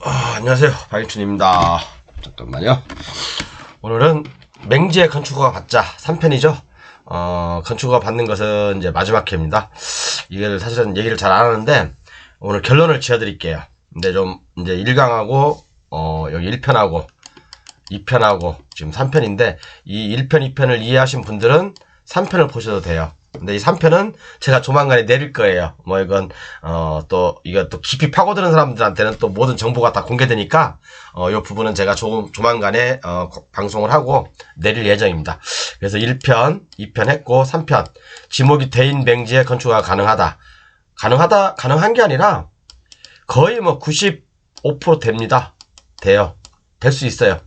안녕하세요. 박인춘입니다. 잠깐만요. 오늘은 맹지의 건축허가 받자 3편이죠. 건축허가 받는 것은 이제 마지막 회입니다. 이게 사실은 얘기를 잘 안 하는데 오늘 결론을 지어드릴게요. 근데 좀 이제 1강하고 여기 1편하고 2편하고 지금 3편인데 이 1편, 2편을 이해하신 분들은 3편을 보셔도 돼요. 근데 이 3편은 제가 조만간에 내릴 거예요. 뭐 이건 이거 또 깊이 파고드는 사람들한테는 또 모든 정보가 다 공개되니까 이 부분은 제가 조만간에 방송을 하고 내릴 예정입니다. 그래서 1편, 2편 했고 3편 지목이 대인 맹지의 건축가 가능한 게 아니라 거의 뭐 95% 됩니다. 돼요. 될 수 있어요.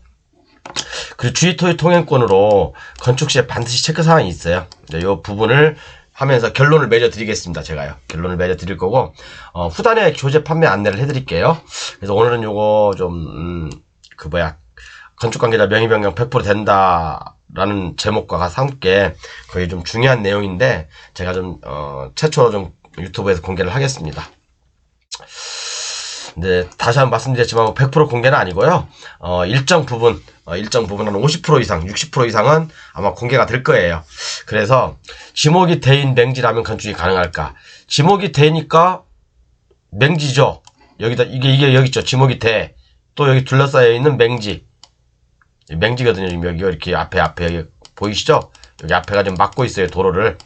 그리고 주의토의 통행권으로 건축 시에 반드시 체크사항이 있어요. 이 부분을 하면서 결론을 맺어드리겠습니다. 제가요. 결론을 맺어드릴 거고, 후단에 교재 판매 안내를 해드릴게요. 그래서 오늘은 요거 좀, 건축 관계자 명의 변경 100% 된다라는 제목과 함께 거의 좀 중요한 내용인데, 제가 좀, 최초로 좀 유튜브에서 공개를 하겠습니다. 네, 다시 한번 말씀드렸지만 100% 공개는 아니고요. 일정 부분 한 50% 이상, 60% 이상은 아마 공개가 될 거예요. 그래서 지목이 대인 맹지라면 건축이 가능할까? 지목이 대니까 맹지죠. 여기다 이게 여기 있죠. 지목이 대. 또 여기 둘러싸여 있는 맹지. 맹지거든요. 지금 여기 이렇게 앞에 여기 보이시죠? 여기 앞에가 좀 막고 있어요. 도로를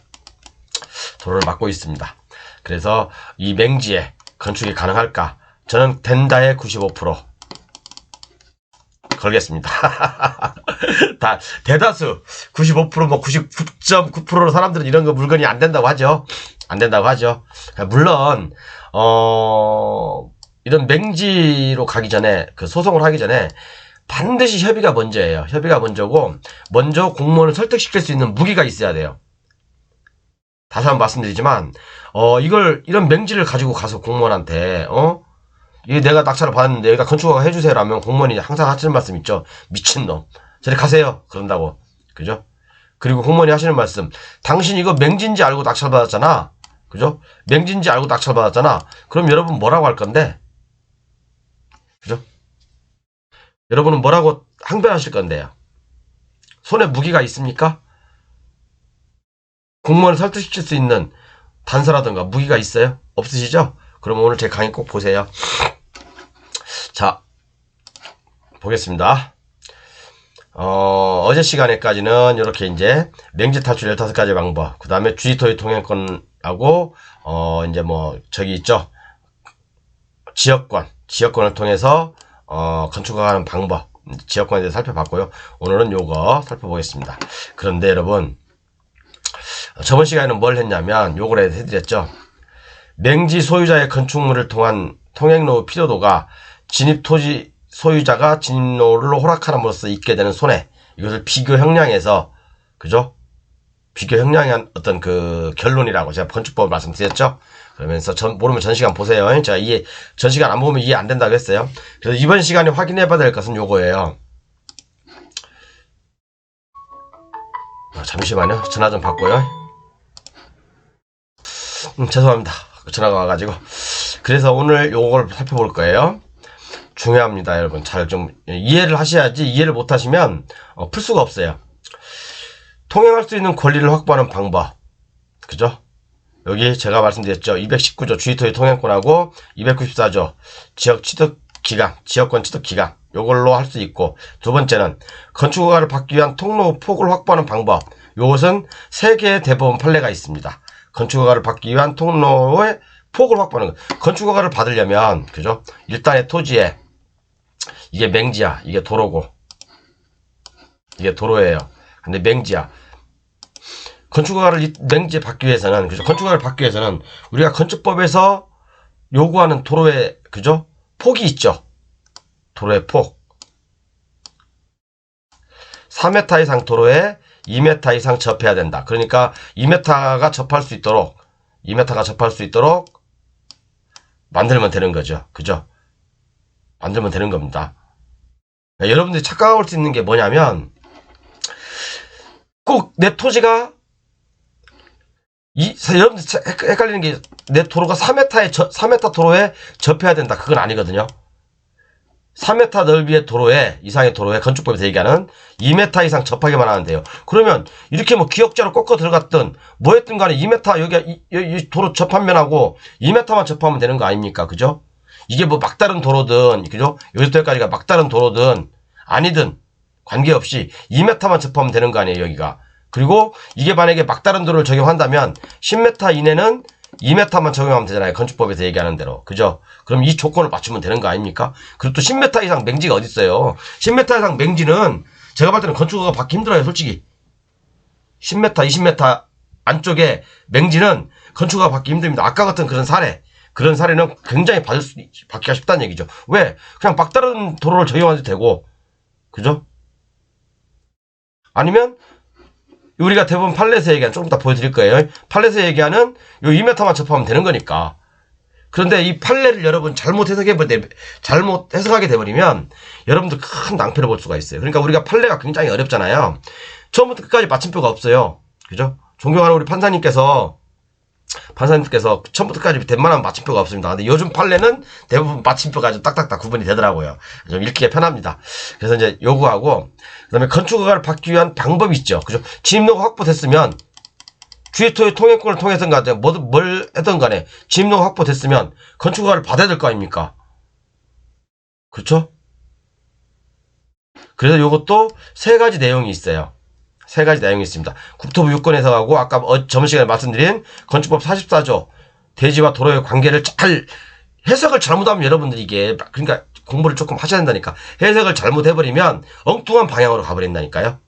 막고 있습니다. 그래서 이 맹지에 건축이 가능할까? 저는 된다에 95% 걸겠습니다. 다 대다수 95% 뭐 99.9%로 사람들은 이런 거 물건이 안 된다고 하죠. 안 된다고 하죠. 물론 이런 맹지로 가기 전에 그 소송을 하기 전에 반드시 협의가 먼저예요. 협의가 먼저고 먼저 공무원을 설득시킬 수 있는 무기가 있어야 돼요. 다시 한번 말씀드리지만 이런 맹지를 가지고 가서 공무원한테 이게 내가 낙찰을 받았는데 여기다 건축허가 해주세요라면 공무원이 항상 하시는 말씀 있죠. 미친놈. 저리 가세요. 그런다고. 그죠? 그리고 공무원이 하시는 말씀. 당신 이거 맹지인지 알고 낙찰 받았잖아. 그죠? 맹지인지 알고 낙찰 받았잖아. 그럼 여러분 뭐라고 할 건데? 그죠? 여러분은 뭐라고 항변하실 건데요? 손에 무기가 있습니까? 공무원을 설득시킬 수 있는 단서라든가 무기가 있어요? 없으시죠? 그럼 오늘 제 강의 꼭 보세요. 자, 보겠습니다. 어제 시간에까지는 이렇게 이제 맹지 탈출 15가지 방법, 그 다음에 주의토의 통행권하고, 이제 뭐, 저기 있죠. 지역권을 통해서, 건축허가 하는 방법, 지역권에 대해서 살펴봤고요. 오늘은 요거 살펴보겠습니다. 그런데 여러분, 저번 시간에는 뭘 했냐면, 요걸 해드렸죠. 맹지 소유자의 건축물을 통한 통행로 필요도가 진입 토지 소유자가 진입로를 허락함으로써 있게 되는 손해, 이것을 비교 형량해서, 그죠? 비교 형량한 어떤 그 결론이라고 제가 건축법을 말씀드렸죠? 그러면서 모르면 전 시간 보세요. 제가 전 시간 안 보면 이해 안 된다고 했어요. 그래서 이번 시간에 확인해 봐야 될 것은 요거예요. 잠시만요. 전화 좀 받고요. 죄송합니다. 전화가 와가지고. 그래서 오늘 요걸 살펴볼 거예요. 중요합니다, 여러분. 잘 좀 이해를 하셔야지. 이해를 못 하시면 풀 수가 없어요. 통행할 수 있는 권리를 확보하는 방법. 그죠? 여기 제가 말씀드렸죠. 219조 주의토의 통행권하고 294조 지역권 취득 기간. 요걸로 할 수 있고, 두 번째는 건축허가를 받기 위한 통로 폭을 확보하는 방법. 요것은 3개의 대법원 판례가 있습니다. 건축허가를 받기 위한 통로의 폭을 확보하는 거. 건축허가를 받으려면, 그죠? 일단의 토지에, 이게 맹지야. 이게 도로고. 이게 도로예요. 근데 맹지야. 건축허가를 맹지에 받기 위해서는, 그죠? 건축허가를 받기 위해서는 우리가 건축법에서 요구하는 도로의, 그죠? 폭이 있죠? 도로의 폭. 4m 이상 도로에 2m 이상 접해야 된다. 그러니까 2m가 접할 수 있도록 만들면 되는 거죠. 그죠? 만들면 되는 겁니다. 여러분들이 착각할 수 있는 게 뭐냐면, 꼭 내 토지가, 여러분들 헷갈리는 게, 내 도로가 4m 도로에 접해야 된다. 그건 아니거든요. 3m 넓이의 도로에, 이상의 도로에 건축법에서 얘기하는 2m 이상 접하게만 하는데요. 그러면 이렇게 뭐 기역자로 꺾어 들어갔든 뭐 했든 간에 2m 여기 이 도로 접한 면하고 2m만 접하면 되는 거 아닙니까? 그죠? 이게 뭐 막다른 도로든, 그죠? 여기서 여기까지가 막다른 도로든 아니든 관계없이 2m만 접하면 되는 거 아니에요, 여기가. 그리고 이게 만약에 막다른 도로를 적용한다면 10m 이내는 2m만 적용하면 되잖아요. 건축법에서 얘기하는 대로. 그죠? 그럼 이 조건을 맞추면 되는 거 아닙니까? 그리고 또 10m 이상 맹지가 어디 있어요? 10m 이상 맹지는 제가 봤을 때는 건축허가 받기 힘들어요, 솔직히. 10m, 20m 안쪽에 맹지는 건축허가 받기 힘듭니다. 아까 같은 그런 사례는 굉장히 받기가 쉽다는 얘기죠. 왜? 그냥 막다른 도로를 적용해도 되고, 그죠? 아니면 우리가 대부분 판례에서 얘기하는, 조금 이따 보여드릴 거예요. 판례에서 얘기하는 요 2m만 접하면 되는 거니까. 그런데 이 판례를 여러분 잘못 해석하게 돼버리면 여러분들 큰 낭패를 볼 수가 있어요. 그러니까 우리가 판례가 굉장히 어렵잖아요. 처음부터 끝까지 마침표가 없어요. 그죠? 존경하는 우리 판사님께서 처음부터 끝까지 웬만한 마침표가 없습니다. 근데 요즘 판례는 대부분 마침표가 좀 딱딱딱 구분이 되더라고요. 좀 읽기에 편합니다. 그래서 이제 요구하고, 그 다음에 건축허가를 받기 위한 방법이 있죠. 그죠? 진입로가 확보됐으면, 주의토의 통행권을 통해서든 간에, 뭘 했든 간에, 진입로가 확보됐으면, 건축허가를 받아야 될 거 아닙니까? 그렇죠? 그래서 요것도 세 가지 내용이 있어요. 세 가지 내용이 있습니다. 국토부 유권해석하고 아까 저번 시간에 말씀드린 건축법 44조 대지와 도로의 관계를 잘 해석을 잘못하면 여러분들이 이게 그러니까 공부를 조금 하셔야 된다니까. 해석을 잘못해버리면 엉뚱한 방향으로 가버린다니까요.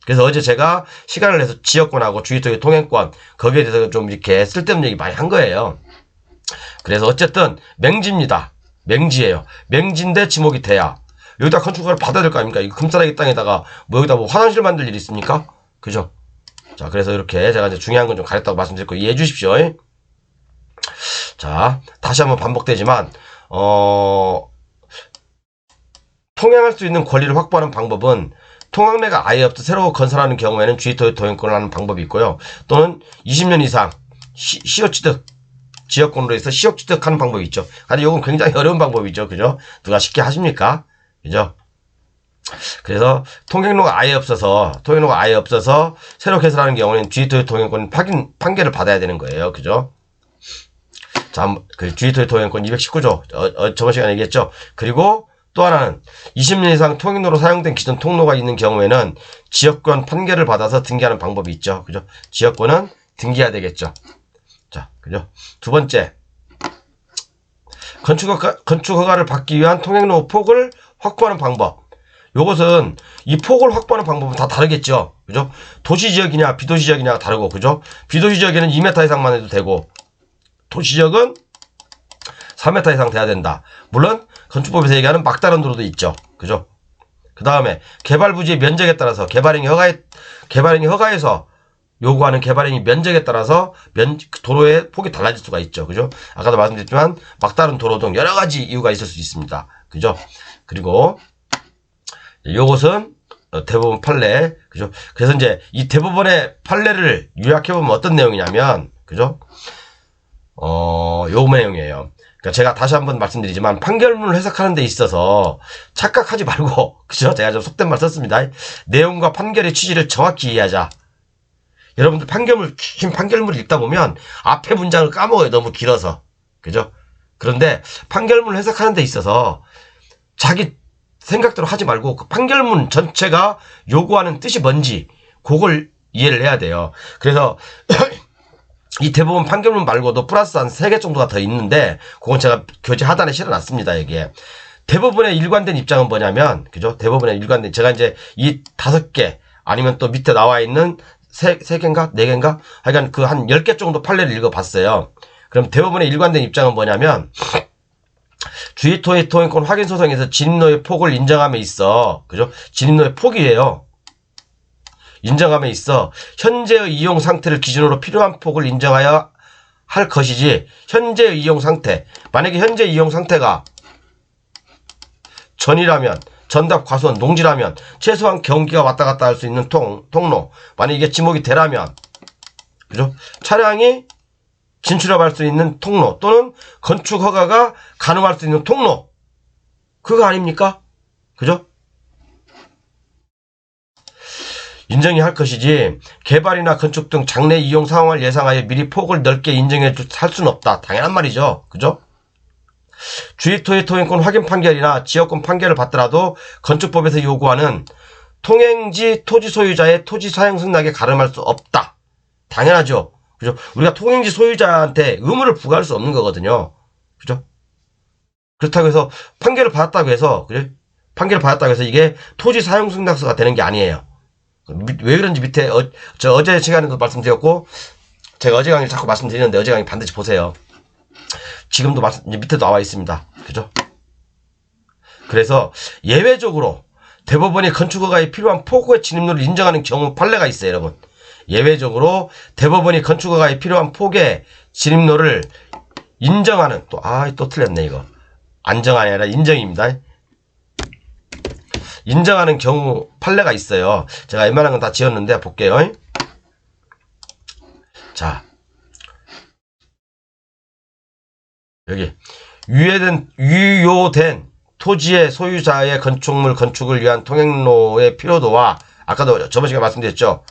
그래서 어제 제가 시간을 내서 지역권하고 주의토의 통행권 거기에 대해서 좀 이렇게 쓸데없는 얘기 많이 한 거예요. 그래서 어쨌든 맹지입니다. 맹지예요. 맹지인데 지목이 돼야 여기다 건축허가를 받아야 될 거 아닙니까? 이 금싸라기 땅에다가 뭐 여기다 뭐 화장실 만들 일 있습니까? 그죠? 자, 그래서 이렇게 제가 이제 중요한 건 좀 가렸다고 말씀드렸고 이해해 주십시오. 자, 다시 한번 반복되지만 통행할 수 있는 권리를 확보하는 방법은 통학로가 아예 없어 새로 건설하는 경우에는 주의토의 통행권을 하는 방법이 있고요. 또는 20년 이상 시효취득 지역권으로 해서 시효취득하는 방법이 있죠. 근데 이건 굉장히 어려운 방법이죠. 그죠? 누가 쉽게 하십니까? 그죠? 그래서 통행로가 아예 없어서 새로 개설하는 경우는 주의토의 통행권 판결을 받아야 되는 거예요. 그죠? 자, 그 주의토의 통행권 219조 저번 시간에 얘기했죠. 그리고 또 하나는 20년 이상 통행로로 사용된 기존 통로가 있는 경우에는 지역권 판결을 받아서 등기하는 방법이 있죠. 그죠? 지역권은 등기해야 되겠죠. 자, 그죠? 두 번째, 건축허가를 받기 위한 통행로 폭을 확보하는 방법. 요것은 이 폭을 확보하는 방법은 다 다르겠죠. 그죠? 도시지역이냐 비도시지역이냐가 다르고, 그죠? 비도시지역에는 2m 이상만 해도 되고 도시지역은 3m 이상 돼야 된다. 물론 건축법에서 얘기하는 막다른 도로도 있죠. 그죠? 그 다음에 개발부지의 면적에 따라서 개발행위 허가에서 요구하는 개발행위 면적에 따라서 도로의 폭이 달라질 수가 있죠. 그죠? 아까도 말씀드렸지만 막다른 도로 등 여러 가지 이유가 있을 수 있습니다. 그죠? 그리고 요것은 대법원 판례. 그죠? 그래서 이제 이 대법원의 판례를 요약해보면 어떤 내용이냐면, 그죠? 요 내용이에요. 그러니까 제가 다시 한번 말씀드리지만 판결문을 해석하는 데 있어서 착각하지 말고, 그죠? 제가 좀 속된 말 썼습니다. 내용과 판결의 취지를 정확히 이해하자. 여러분들 긴 판결문을 읽다 보면 앞에 문장을 까먹어요. 너무 길어서. 그죠? 그런데 판결문을 해석하는 데 있어서 자기 생각대로 하지 말고 그 판결문 전체가 요구하는 뜻이 뭔지 그걸 이해를 해야 돼요. 그래서 이 대법원 판결문 말고도 플러스 한 3개 정도가 더 있는데 그건 제가 교재 하단에 실어놨습니다. 여기에. 대법원의 일관된 입장은 뭐냐면, 그죠? 대법원의 일관된, 제가 이제 이 5개 아니면 또 밑에 나와 있는 3개인가? 4개인가? 하여간 그 한 10개 정도 판례를 읽어봤어요. 그럼 대법원의 일관된 입장은 뭐냐면, 주의토의 통행권 확인 소송에서 진입로의 폭을 인정함에 있어, 그죠? 진입로의 폭이에요. 인정함에 있어 현재의 이용 상태를 기준으로 필요한 폭을 인정하여 할 것이지, 현재의 이용 상태, 만약에 현재 이용 상태가 전이라면, 전답 과수원 농지라면 최소한 경기가 왔다 갔다 할 수 있는 통로, 만약에 이게 지목이 되라면, 그죠? 차량이 진출할 수 있는 통로 또는 건축 허가가 가능할 수 있는 통로, 그거 아닙니까? 그죠? 인정이 할 것이지 개발이나 건축 등 장래 이용 상황을 예상하여 미리 폭을 넓게 인정해 할 수는 없다. 당연한 말이죠. 그죠? 주입토지 통행권 확인 판결이나 지역권 판결을 받더라도 건축법에서 요구하는 통행지 토지 소유자의 토지 사용 승낙에 가름할 수 없다. 당연하죠. 그죠? 우리가 통행지 소유자한테 의무를 부과할 수 없는 거거든요. 그죠? 그렇다고 해서 판결을 받았다고 해서, 그래? 판결을 받았다고 해서 이게 토지 사용 승낙서가 되는 게 아니에요. 왜 그런지 밑에 어제 시간에도 말씀드렸고, 제가 어제 강의 자꾸 말씀드리는데 어제 강의 반드시 보세요. 지금도 밑에 나와 있습니다. 그죠? 그래서 예외적으로 대법원이 건축허가에 필요한 폭우의 진입로를 인정하는 경우 판례가 있어요, 여러분. 예외적으로 대법원이 건축허가에 필요한 폭의 진입로를 인정하는, 또 틀렸네, 이거. 안정이 아니라 인정입니다. 인정하는 경우 판례가 있어요. 제가 웬만한 건 다 지었는데 볼게요. 자, 여기 유효된 토지의 소유자의 건축물 건축을 위한 통행로의 필요도와 아까도 저번 시간에 말씀드렸죠.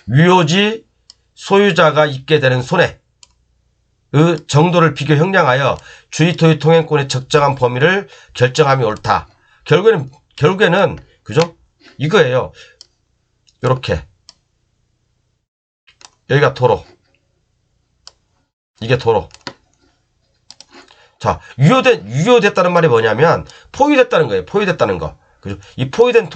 유효지 소유자가 있게 되는 손해의 정도를 비교 형량하여 주의토지 통행권의 적정한 범위를 결정함이 옳다. 결국에는 그죠? 이거예요. 요렇게 여기가 도로, 이게 도로. 자, 유효됐다는 말이 뭐냐면 포위됐다는 거예요. 포위됐다는 거. 그죠? 이 포위된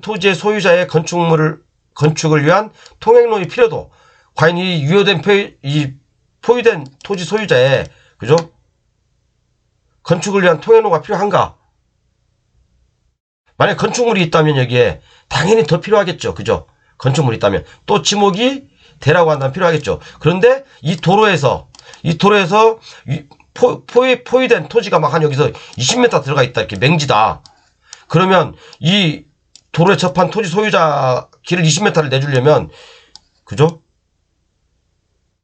토지의 소유자의 건축을 위한 통행로의 필요도. 과연 이 포위된 토지 소유자의, 그죠? 건축을 위한 통행로가 필요한가? 만약 건축물이 있다면 여기에 당연히 더 필요하겠죠. 그죠? 건축물이 있다면. 또 지목이 되라고 한다면 필요하겠죠. 그런데 이 도로에서 포위된 토지가 막 한 여기서 20m 들어가 있다. 이렇게 맹지다. 그러면 이 도로에 접한 토지 소유자 길을 20m를 내주려면, 그죠?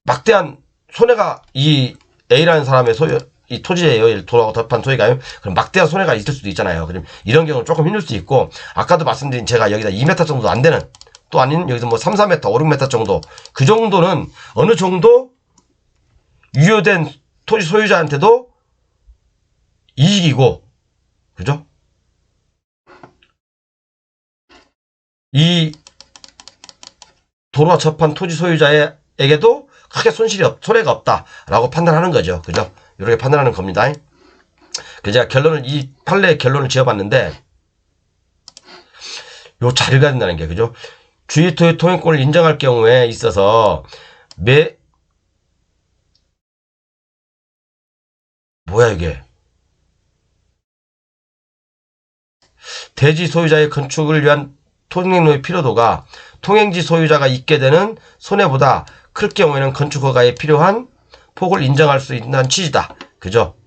막대한 손해가 이 A라는 사람의 이 토지예요. 도로하고 접한 토지가요. 그럼 막대한 손해가 있을 수도 있잖아요. 그럼 이런 경우는 조금 힘들 수 있고, 아까도 말씀드린 제가 여기다 2m 정도 안 되는, 또 아닌 여기서 뭐 3, 4m, 5, 6m 정도, 그 정도는 어느 정도 유효된 토지 소유자한테도 이익이고, 그죠? 이 도로와 접한 토지 소유자에게도 크게 손해가 없다라고 판단하는 거죠. 그죠? 이렇게 판단하는 겁니다. 그래서 제가 이 판례의 결론을 지어봤는데, 요 잘 읽어야 된다는 게, 그죠? 주의토지 통행권을 인정할 경우에 있어서, 뭐야, 이게? 대지 소유자의 건축을 위한 통행로의 필요도가 통행지 소유자가 있게 되는 손해보다 클 경우에는 건축허가에 필요한 폭을 인정할 수 있는 취지다. 그죠?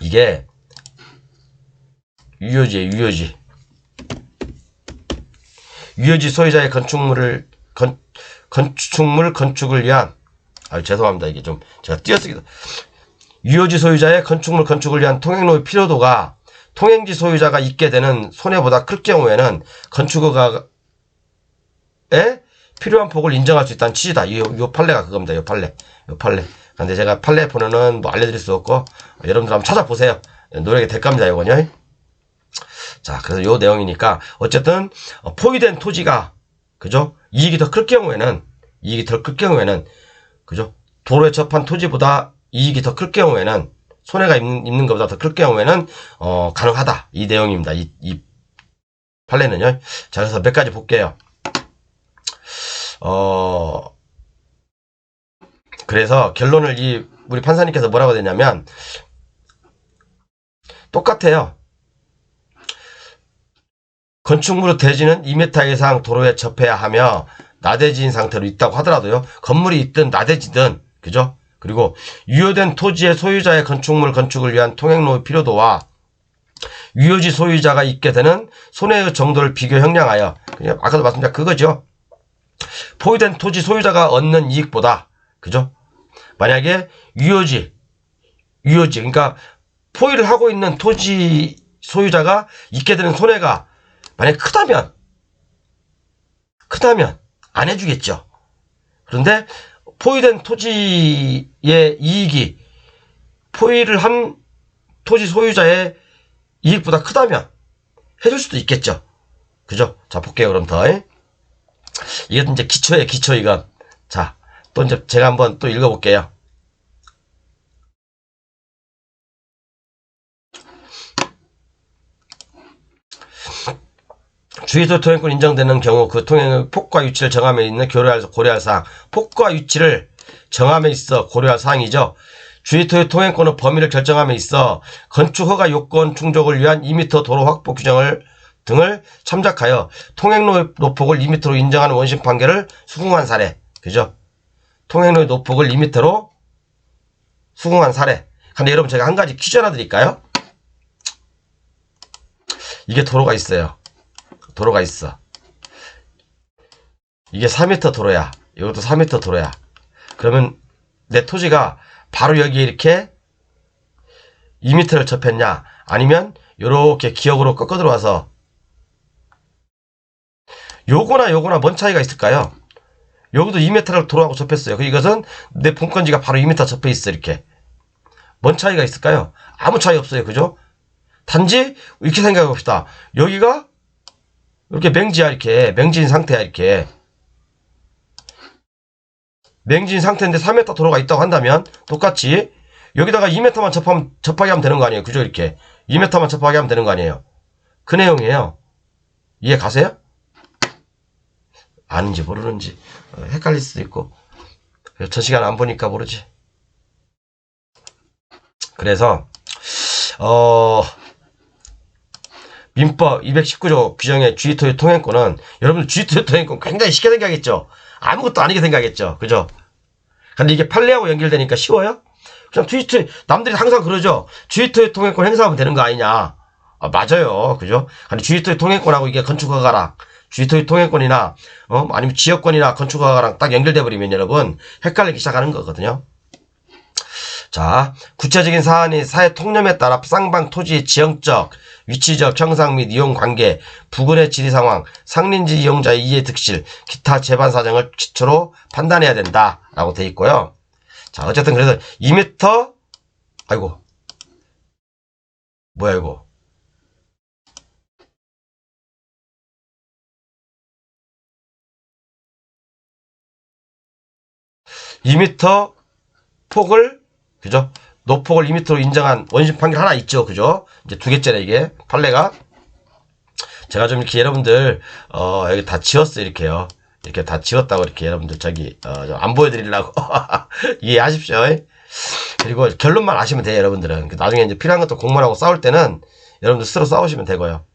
이게 유효지예요. 유효지 소유자의 건축물 건축을 위한, 죄송합니다. 이게 좀 제가 띄어쓰기다. 유효지 소유자의 건축을 위한 통행로의 필요도가 통행지 소유자가 있게 되는 손해보다 클 경우에는 건축허가에 필요한 폭을 인정할 수 있다는 취지다. 이 판례가 그겁니다. 이 판례. 근데 제가 판례 번호는 뭐 알려드릴 수 없고, 여러분들 한번 찾아보세요. 노력이 될 겁니다. 요건요. 자, 그래서 요 내용이니까, 어쨌든, 포위된 토지가, 그죠? 이익이 더 클 경우에는, 그죠? 도로에 접한 토지보다 이익이 더 클 경우에는, 손해가 있는 것보다 더 클 경우에는, 가능하다. 이 내용입니다. 이 판례는요. 자, 그래서 몇 가지 볼게요. 그래서 결론을 우리 판사님께서 뭐라고 했냐면, 똑같아요. 건축물의 대지는 2m 이상 도로에 접해야 하며, 나대지인 상태로 있다고 하더라도요. 건물이 있든 나대지든, 그죠? 그리고 유효된 토지의 소유자의 건축을 위한 통행로의 필요도와 유효지 소유자가 있게 되는 손해의 정도를 비교 형량하여, 그냥 아까도 말씀드린 그거죠. 포위된 토지 소유자가 얻는 이익보다, 그죠? 만약에 유효지, 그러니까 포위를 하고 있는 토지 소유자가 입게 되는 손해가 만약에 크다면 안 해주겠죠. 그런데 포위된 토지의 이익이 포위를 한 토지 소유자의 이익보다 크다면 해줄 수도 있겠죠. 그죠? 자, 볼게요. 그럼 더. 이게 이제 기초예요, 기초 이건. 자, 또 이제 제가 한번 또 읽어볼게요. 주의소 통행권 인정되는 경우 그 통행의 폭과 유치를 정함에 있는 고려할 사항. 폭과 유치를 정함에 있어 고려할 사항이죠. 주의소의 통행권은 범위를 결정함에 있어 건축 허가 요건 충족을 위한 2m 도로 확보 규정을 등을 참작하여 통행로의 노폭을 2m로 인정하는 원심 판결을 수긍한 사례. 그죠? 통행로의 노폭을 2m로 수긍한 사례. 근데 여러분 제가 한 가지 퀴즈 하나 드릴까요? 이게 도로가 있어요. 도로가 있어. 이게 4m 도로야. 이것도 4m 도로야. 그러면 내 토지가 바로 여기에 이렇게 2m를 접했냐? 아니면 요렇게 기역으로 꺾어 들어와서 요거나 뭔 차이가 있을까요? 여기도 2m를 도로하고 접했어요. 이것은 내 본건지가 바로 2m 접해 있어. 이렇게. 뭔 차이가 있을까요? 아무 차이 없어요. 그죠? 단지 이렇게 생각해 봅시다. 여기가 이렇게 맹지야. 이렇게 맹지인 상태야. 이렇게 맹지인 상태인데 3m 도로가 있다고 한다면 똑같이 여기다가 2m만 접하게 하면 되는 거 아니에요. 그죠? 이렇게 2m만 접하게 하면 되는 거 아니에요. 그 내용이에요. 이해 가세요? 아는지 모르는지 헷갈릴 수도 있고 저 시간 안 보니까 모르지. 그래서 민법 219조 규정의 주의토의 통행권은 여러분들 주의토의 통행권 굉장히 쉽게 생각했죠. 아무것도 아니게 생각했죠. 그죠? 근데 이게 판례하고 연결되니까 쉬워요? 그냥 주의토 남들이 항상 그러죠. 주의토의 통행권 행사하면 되는 거 아니냐. 맞아요. 그죠? 근데 주의토의 통행권하고 이게 건축허가랑 주의토의 통행권이나 아니면 지역권이나 건축허가랑 딱 연결돼 버리면 여러분 헷갈리기 시작하는 거거든요. 자, 구체적인 사안이 사회 통념에 따라 쌍방 토지의 지형적, 위치적 형상 및 이용 관계, 부근의 지리 상황, 상린지 이용자의 이해 득실, 기타 재반 사정을 기초로 판단해야 된다라고 돼 있고요. 자, 어쨌든 그래서 2m 아이고 뭐야 이거 2m 폭을 그죠? 노폭을 2m로 인정한 원심 판결 하나 있죠. 그죠? 이제 두 개째네, 이게. 판례가. 제가 좀 이렇게 여러분들, 여기 다 지웠어요, 이렇게요. 이렇게 다 지웠다고, 이렇게 여러분들, 안 보여드리려고. 이해하십시오. 그리고 결론만 아시면 돼요, 여러분들은. 나중에 이제 필요한 것도 공무원하고 싸울 때는 여러분들 스스로 싸우시면 되고요.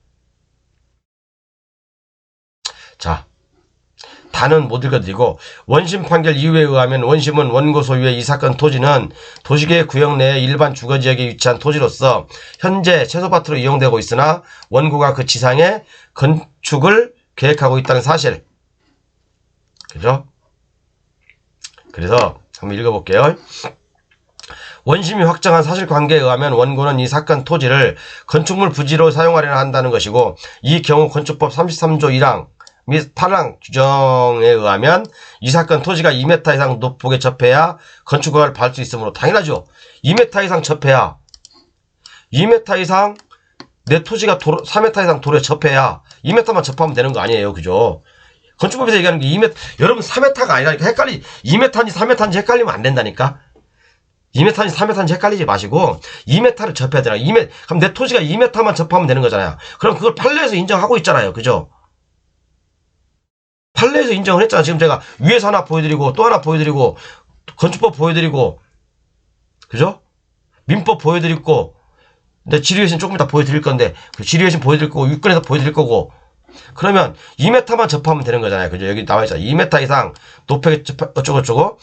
자. 다는 못 읽어드리고 원심 판결 이유에 의하면 원심은 원고 소유의 이 사건 토지는 도시계 구역 내의 일반 주거지역에 위치한 토지로서 현재 채소밭으로 이용되고 있으나 원고가 그 지상에 건축을 계획하고 있다는 사실. 그죠? 그래서 한번 읽어볼게요. 원심이 확정한 사실관계에 의하면 원고는 이 사건 토지를 건축물 부지로 사용하려 한다는 것이고 이 경우 건축법 33조 1항 및 8항 규정에 의하면 이 사건 토지가 2m 이상 노폭에 접해야 건축허가를 받을 수 있으므로 당연하죠. 2m 이상 접해야 2m 이상 내 토지가 3m 이상 도로에 접해야 2m만 접하면 되는 거 아니에요. 그죠? 건축법에서 얘기하는 게 2m 여러분 3m가 아니라니까 2m인지 3m인지 헷갈리면 안 된다니까. 2m인지 3m인지 헷갈리지 마시고 2m를 접해야 되나. 그럼 내 토지가 2m만 접하면 되는 거잖아요. 그럼 그걸 판례에서 인정하고 있잖아요. 그죠? 판례에서 인정을 했잖아. 지금 제가 위에서 하나 보여드리고 또 하나 보여드리고 건축법 보여드리고 그죠? 민법 보여드리고 근데 지리외신 조금 이따 보여드릴 건데 그 지리외신 보여드릴 거고 육군에서 보여드릴 거고 그러면 2m만 접하면 되는 거잖아요. 그죠? 여기 나와 있잖아. 2m 이상 노폭에 어쩌고저쩌고.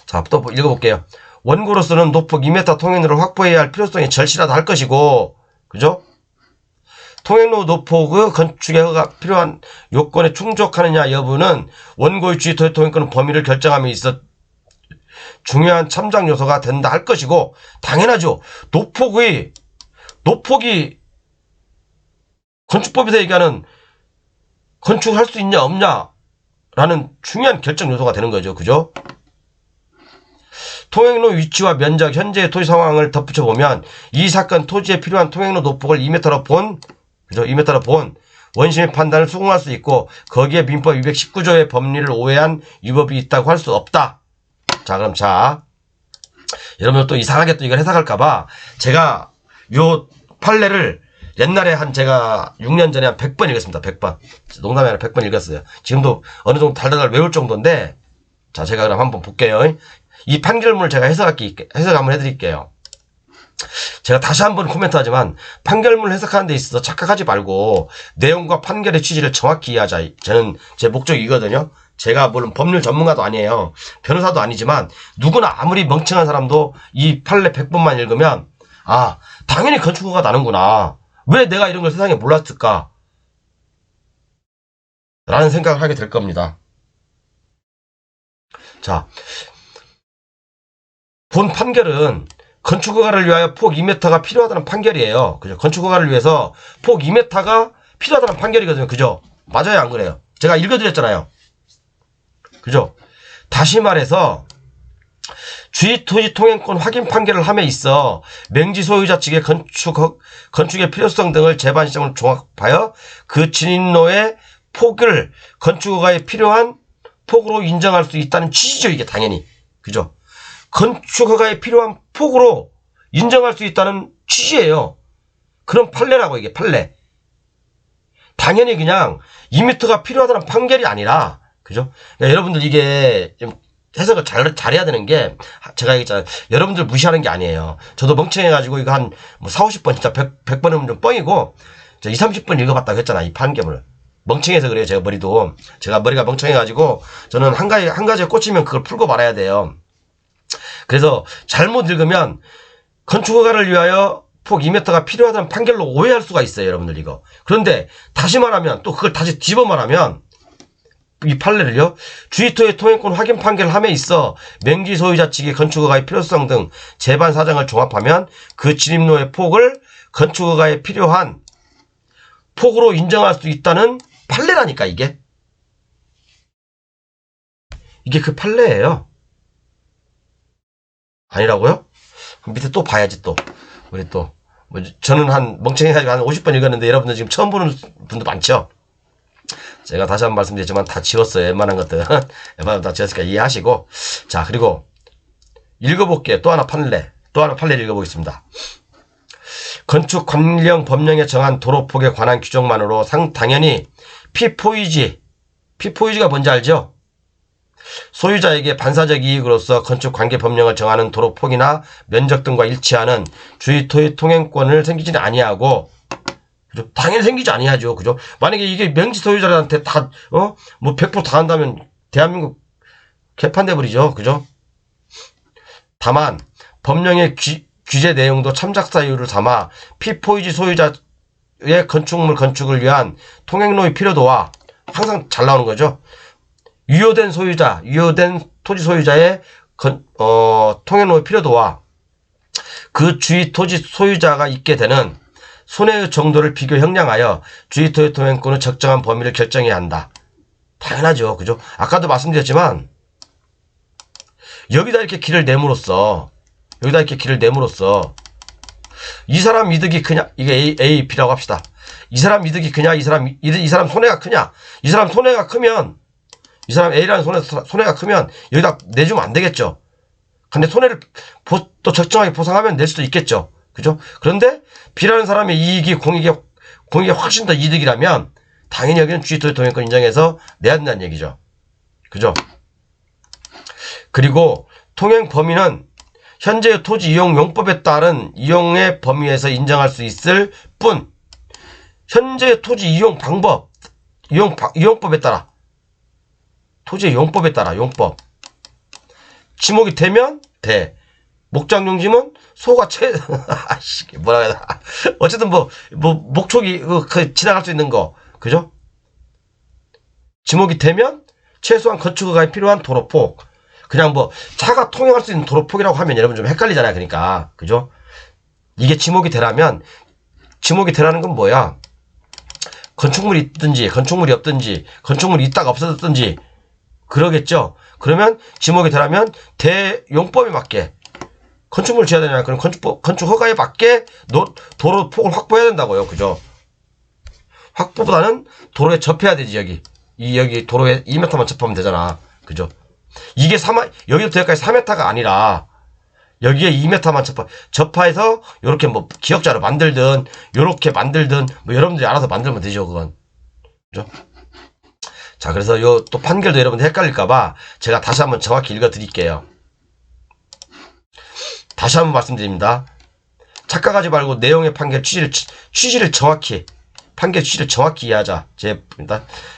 자, 또 읽어볼게요. 원고로서는 노폭 2m 통행로를 확보해야 할 필요성이 절실하다 할 것이고 그죠? 통행로 노폭의 건축에 허가 필요한 요건에 충족하느냐 여부는 원고의 주의토의 통행권 범위를 결정함에 있어 중요한 참작 요소가 된다 할 것이고, 당연하죠. 노폭이 건축법에서 얘기하는 건축할 수 있냐 없냐라는 중요한 결정 요소가 되는 거죠. 그죠? 통행로 위치와 면적, 현재의 토지 상황을 덧붙여 보면 이 사건 토지에 필요한 통행로 노폭을 2m로 본, 그죠? 2m로 본 원심의 판단을 수긍할 수 있고, 거기에 민법 219조의 법리를 오해한 위법이 있다고 할 수 없다. 자, 그럼 여러분들 또 이상하게 또 이걸 해석할까봐 제가 요 판례를 옛날에 제가 6년 전에 한 100번 읽었습니다. 100번. 농담이 아니라 100번 읽었어요. 지금도 어느 정도 달달달 외울 정도인데, 자, 제가 그럼 한번 볼게요. 이 판결문을 제가 해석 한번 해드릴게요. 제가 다시 한번 코멘트 하지만, 판결문을 해석하는 데 있어서 착각하지 말고, 내용과 판결의 취지를 정확히 이해하자. 저는 제 목적이거든요. 제가 물론 법률 전문가도 아니에요. 변호사도 아니지만, 누구나 아무리 멍청한 사람도 이 판례 100번만 읽으면, 아, 당연히 건축허가 나는구나. 왜 내가 이런 걸 세상에 몰랐을까? 라는 생각을 하게 될 겁니다. 자, 본 판결은 건축허가를 위하여 폭 2m가 필요하다는 판결이에요. 그죠? 건축허가를 위해서 폭 2m가 필요하다는 판결이거든요. 그죠? 맞아요, 안 그래요? 제가 읽어드렸잖아요. 그죠? 다시 말해서 주의토지 통행권 확인 판결을 함에 있어 맹지 소유자 측의 건축의 필요성 등을 재반 시점을 종합하여 그 진입로의 폭을 건축허가에 필요한 폭으로 인정할 수 있다는 취지죠. 이게 당연히. 그죠? 건축허가에 필요한 폭으로 인정할 수 있다는 취지예요. 그런 판례라고, 이게 판례. 당연히 그냥 2m가 필요하다는 판결이 아니라, 그죠? 그러니까 여러분들 이게 좀 해석을 잘해야 되는 게, 제가 얘기했잖아요. 여러분들 무시하는 게 아니에요. 저도 멍청해가지고 이거 한 4, 50번, 진짜 100번은 좀 뻥이고, 2, 30번 읽어봤다고 했잖아, 이 판결을. 멍청해서 그래요, 제가 머리가 멍청해가지고, 저는 한 가지에 꽂히면 그걸 풀고 말아야 돼요. 그래서 잘못 읽으면 건축허가를 위하여 폭 2m가 필요하다는 판결로 오해할 수가 있어요, 여러분들 이거. 그런데 다시 말하면, 또 그걸 다시 뒤집어 말하면, 이 판례를요, 주의토의 통행권 확인 판결을 함에 있어 맹지 소유자 측의 건축허가의 필요성 등 재반 사정을 종합하면 그 진입로의 폭을 건축허가에 필요한 폭으로 인정할 수 있다는 판례라니까, 이게 그 판례예요. 아니라고요? 그럼 밑에 또 봐야지, 또. 우리 또. 저는 멍청해가지고 한 50번 읽었는데 여러분들 지금 처음 보는 분도 많죠? 제가 다시 한번 말씀드렸지만 다 지웠어요. 웬만한 것들. 웬만한 다 지웠으니까 이해하시고. 자, 그리고 읽어볼게요. 또 하나 판례를 읽어보겠습니다. 건축 관련 법령에 정한 도로폭에 관한 규정만으로 당연히 피포이지가 뭔지 알죠? 소유자에게 반사적 이익으로서 건축 관계 법령을 정하는 도로폭이나 면적 등과 일치하는 주의토의 통행권을 생기지는 아니하고, 그죠? 당연히 생기지 아니하죠. 그죠? 만약에 이게 명지 소유자한테 다, 100% 다 한다면 대한민국 개판돼 버리죠. 그죠? 다만, 법령의 규제 내용도 참작사 이유를 삼아 피포이지 소유자의 건축을 위한 통행로의 필요도와 항상 잘 나오는 거죠. 유효된 토지 소유자의 통행로의 필요도와 그 주의 토지 소유자가 있게 되는 손해의 정도를 비교 형량하여 주의토의 통행권의 적정한 범위를 결정해야 한다. 당연하죠. 그죠? 아까도 말씀드렸지만, 여기다 이렇게 길을 내므로써, 이 사람 이득이 크냐? 이게 A, B라고 합시다. 이 사람 이득이 크냐? 이 사람 손해가 크냐? 이 사람 손해가 크면, 이 사람 A라는 손해가 크면 여기다 내주면 안 되겠죠. 근데 손해를 또 적정하게 보상하면 낼 수도 있겠죠. 그죠? 그런데 B라는 사람의 이익이 공익이 훨씬 더 이득이라면 당연히 여기는 주의토의 통행권 인정해서 내야 된다는 얘기죠. 그죠? 그리고 통행 범위는 현재의 토지 이용 용법에 따른 이용의 범위에서 인정할 수 있을 뿐, 현재의 토지 이용 방법, 이용법에 따라, 토지의 용법에 따라, 용법. 지목이 되면 돼. 목장용지면 소가 뭐라 해야 되나. 어쨌든 목촉이, 지나갈 수 있는 거. 그죠? 지목이 되면 최소한 건축허가에 필요한 도로폭. 그냥 뭐 차가 통행할 수 있는 도로폭이라고 하면 여러분 좀 헷갈리잖아요. 그러니까 그죠? 이게 지목이 되라면, 지목이 되라는 건 뭐야? 건축물이 있든지 건축물이 없든지 건축물이 있다가 없어졌든지 그러겠죠. 그러면 지목이 되라면 대용법에 맞게 건축물을 지어야 되냐? 그럼 건축 허가에 맞게 도로 폭을 확보해야 된다고요. 그죠? 확보보다는 도로에 접해야 되지. 여기 도로에 2m만 접하면 되잖아. 그죠? 이게 여기부터 여기까지 4m가 아니라 여기에 2m만 접하해서 요렇게 뭐 기역자로 만들든 요렇게 만들든 뭐 여러분들이 알아서 만들면 되죠. 그건. 그죠? 자, 그래서 요 또 판결도 여러분들 헷갈릴까봐 제가 다시 한번 정확히 읽어 드릴게요. 다시 한번 말씀드립니다. 착각하지 말고 내용의 판결 취지를 정확히, 판결 취지를 정확히 이해하자.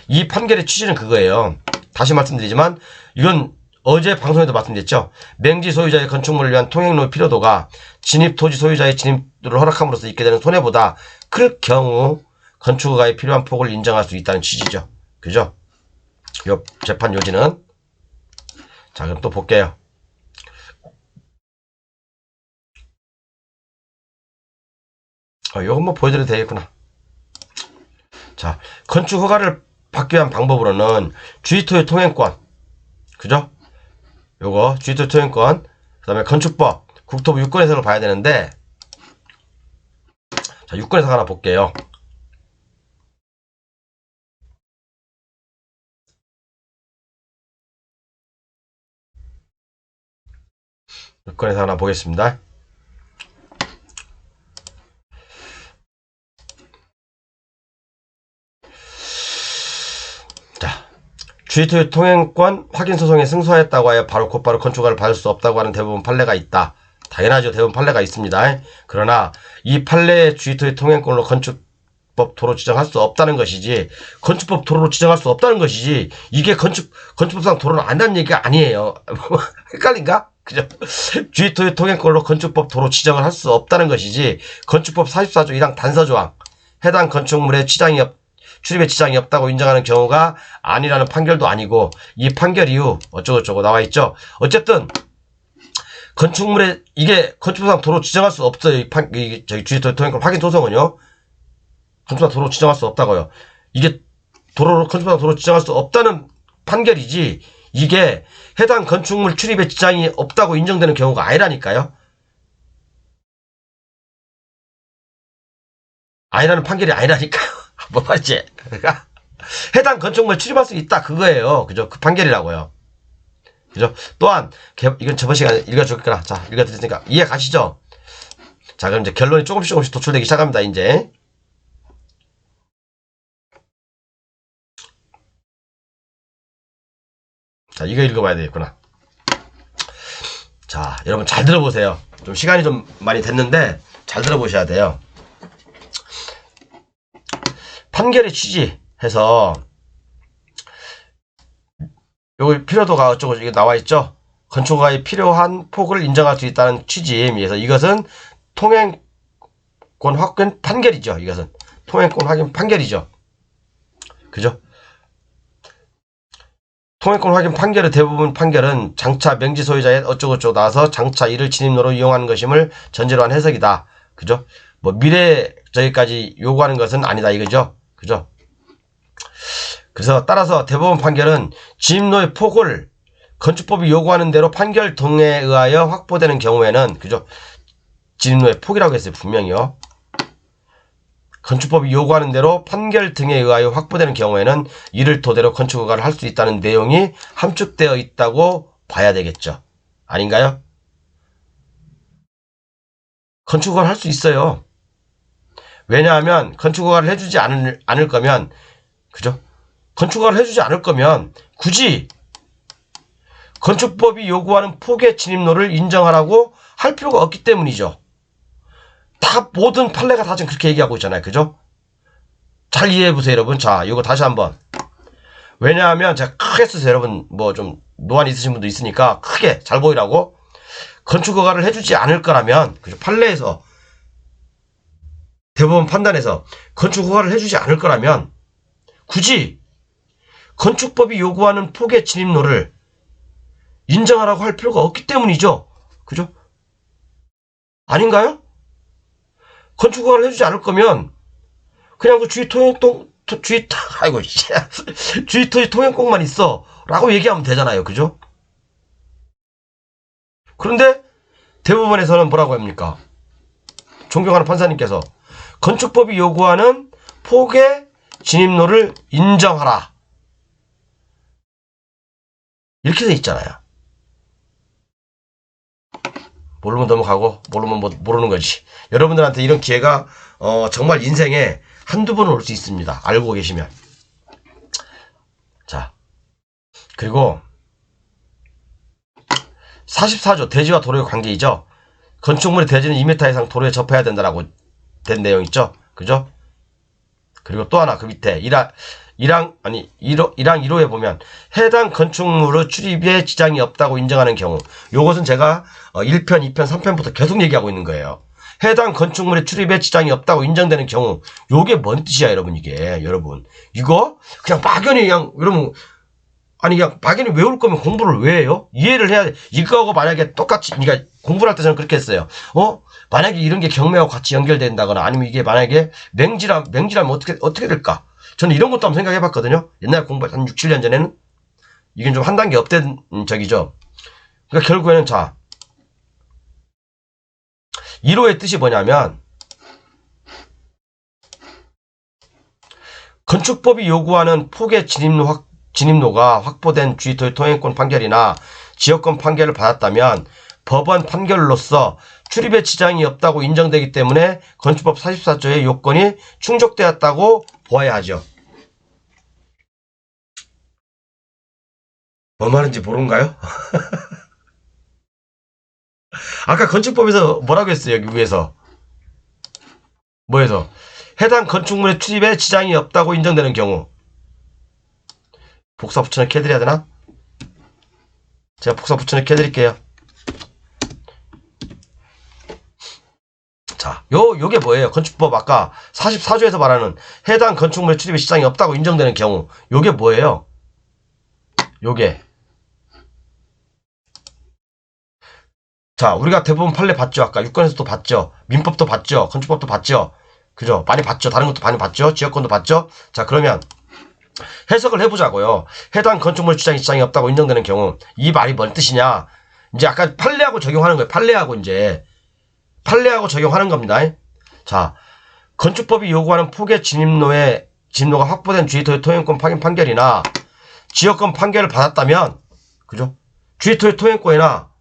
이 판결의 취지는 그거예요. 다시 말씀드리지만, 이건 어제 방송에도 말씀드렸죠. 맹지 소유자의 건축물을 위한 통행로의 필요도가 진입 토지 소유자의 진입을 허락함으로써 있게 되는 손해보다 클 경우 건축허가에 필요한 폭을 인정할 수 있다는 취지죠. 그죠? 요 재판 요지는. 자, 그럼 또 볼게요. 요건 뭐 보여드려도 되겠구나. 자, 건축허가를 받기 위한 방법으로는 주의토의 통행권, 그죠? 요거 주의토의 통행권, 그 다음에 건축법, 국토부 유권해석을 봐야 되는데, 자, 유권해석 하나 볼게요. 유권해석 하나 보겠습니다. 주의토의 통행권 확인 소송에 승소하였다고 하여 곧바로 건축허가를 받을 수 없다고 하는 대부분 판례가 있다. 당연하죠. 대부분 판례가 있습니다. 그러나 이 판례의 주의토의 통행권으로 건축법 도로 지정할 수 없다는 것이지, 건축법 도로로 지정할 수 없다는 것이지, 이게 건축법상 도로는 아니라는 얘기가 아니에요. 헷갈린가? 그죠? 주의토의 통행권으로 건축법 도로 지정을 할 수 없다는 것이지, 건축법 44조 1항 단서조항, 해당 건축물에 출입에 지장이 없다고 인정하는 경우가 아니라는 판결도 아니고, 이 판결 이후 어쩌고저쩌고 나와있죠. 어쨌든 건축물에, 이게 건축법상 도로 지정할 수 없어요. 저희 주의토의 통행권 확인 소송은요, 건축법상 도로 지정할 수 없다고요. 이게 건축법상 도로 지정할 수 없다는 판결이지, 이게 해당 건축물 출입에 지장이 없다고 인정되는 경우가 아니라니까요. 아니라는 판결이 아니라니까요. 뭐 말이지? 해당 건축물 출입할 수 있다, 그거예요. 그죠? 그 판결이라고요. 그죠? 또한 이건 저번 시간에 읽어줄 거라. 자, 읽어드렸으니까 이해 가시죠? 자, 그럼 이제 결론이 조금씩 도출되기 시작합니다. 이제 자, 이거 읽어봐야 되겠구나. 자, 여러분 잘 들어보세요. 좀 시간이 좀 많이 됐는데 잘 들어보셔야 돼요. 판결의 취지해서 여기 필요도가 어쩌고 이게 나와있죠. 건축허가에 필요한 폭을 인정할 수 있다는 취지에 의해서 이것은 통행권 확인 판결이죠. 이것은 통행권 확인 판결이죠. 그죠? 통행권 확인 판결의 대부분 판결은 장차 명지 소유자의 어쩌고저쩌고 나와서 장차 이를 진입로로 이용하는 것임을 전제로 한 해석이다. 그죠? 뭐 미래 저기까지 요구하는 것은 아니다 이거죠. 그죠? 그래서 따라서 대법원 판결은 진입로의 폭을 건축법이 요구하는 대로 판결 등에 의하여 확보되는 경우에는, 그죠? 진입로의 폭이라고 했어요. 분명히요. 건축법이 요구하는 대로 판결 등에 의하여 확보되는 경우에는 이를 토대로 건축허가를 할 수 있다는 내용이 함축되어 있다고 봐야 되겠죠. 아닌가요? 건축허가를 할 수 있어요. 왜냐하면 건축허가를 해주지 않을 거면, 그죠? 건축허가를 해주지 않을 거면 굳이 건축법이 요구하는 폭의 진입로를 인정하라고 할 필요가 없기 때문이죠. 다 모든 판례가 다 지금 그렇게 얘기하고 있잖아요. 그죠? 잘 이해해보세요, 여러분. 자, 이거 다시 한번. 왜냐하면 제가 크게 쓰세요. 여러분 뭐 좀 노안 있으신 분도 있으니까 크게 잘 보이라고. 건축허가를 해주지 않을 거라면, 그죠? 판례에서 대법원 판단에서 건축허가를 해주지 않을 거라면 굳이 건축법이 요구하는 폭의 진입로를 인정하라고 할 필요가 없기 때문이죠. 그죠? 아닌가요? 건축허가를 해주지 않을 거면 그냥 그 주의 통행동 주의 통행권만 있어 라고 얘기하면 되잖아요. 그죠? 그런데 대법원에서는 뭐라고 합니까? 존경하는 판사님께서 건축법이 요구하는 폭의 진입로를 인정하라 이렇게 돼 있잖아요. 모르면 넘어가고 모르면 모르는 거지. 여러분들한테 이런 기회가 정말 인생에 한두 번은 올 수 있습니다. 알고 계시면. 자, 그리고 44조 대지와 도로의 관계이죠. 건축물의 대지는 2m 이상 도로에 접해야 된다라고 된 내용 있죠. 그죠? 그리고 또 하나 그 밑에 1항 1호에 보면 해당 건축물의 출입에 지장이 없다고 인정하는 경우, 요것은 제가 1편, 2편, 3편부터 계속 얘기하고 있는 거예요. 해당 건축물의 출입에 지장이 없다고 인정되는 경우, 요게 뭔 뜻이야, 여러분, 이게. 여러분. 이거 그냥 막연히 그냥 여러분 아니 그냥 막연히 외울 거면 공부를 왜 해요? 이해를 해야 돼. 이거하고 만약에 똑같이 그러니까 공부를 할 때 저는 그렇게 했어요. 만약에 이런 게 경매하고 같이 연결된다거나 아니면 이게 만약에 맹지라면 어떻게 될까? 저는 이런 것도 한번 생각해 봤거든요. 옛날 공부 한 6, 7년 전에는 이게 좀 한 단계 업된 적이죠. 그러니까 결국에는 자 1호의 뜻이 뭐냐면 건축법이 요구하는 폭의 진입로가 확보된 주의토의 통행권 판결이나 지역권 판결을 받았다면 법원 판결로서 출입에 지장이 없다고 인정되기 때문에 건축법 44조의 요건이 충족되었다고 보아야 하죠. 뭔 말인지 모르는가요? 아까 건축법에서 뭐라고 했어요? 여기 위에서 뭐에서 해당 건축물의 출입에 지장이 없다고 인정되는 경우 복사 붙여넣기 해드려야 되나? 제가 복사 붙여넣기 해드릴게요. 자, 요게 뭐예요? 건축법 아까 44조에서 말하는 해당 건축물의 출입에 지장이 없다고 인정되는 경우 요게 뭐예요? 요게 자, 우리가 대부분 판례 봤죠? 아까 유권에서도 봤죠? 민법도 봤죠? 건축법도 봤죠? 그죠? 많이 봤죠? 다른 것도 많이 봤죠? 지역권도 봤죠? 자, 그러면 해석을 해보자고요. 해당 건축물 지장이 없다고 인정되는 경우 이 말이 뭔 뜻이냐? 이제 아까 판례하고 적용하는 거예요. 판례하고 적용하는 겁니다. 자, 건축법이 요구하는 폭의 진입로가 확보된 주의토의 통행권 확인 판결이나 지역권 판결을 받았다면, 그죠? 주의토의 통행권이나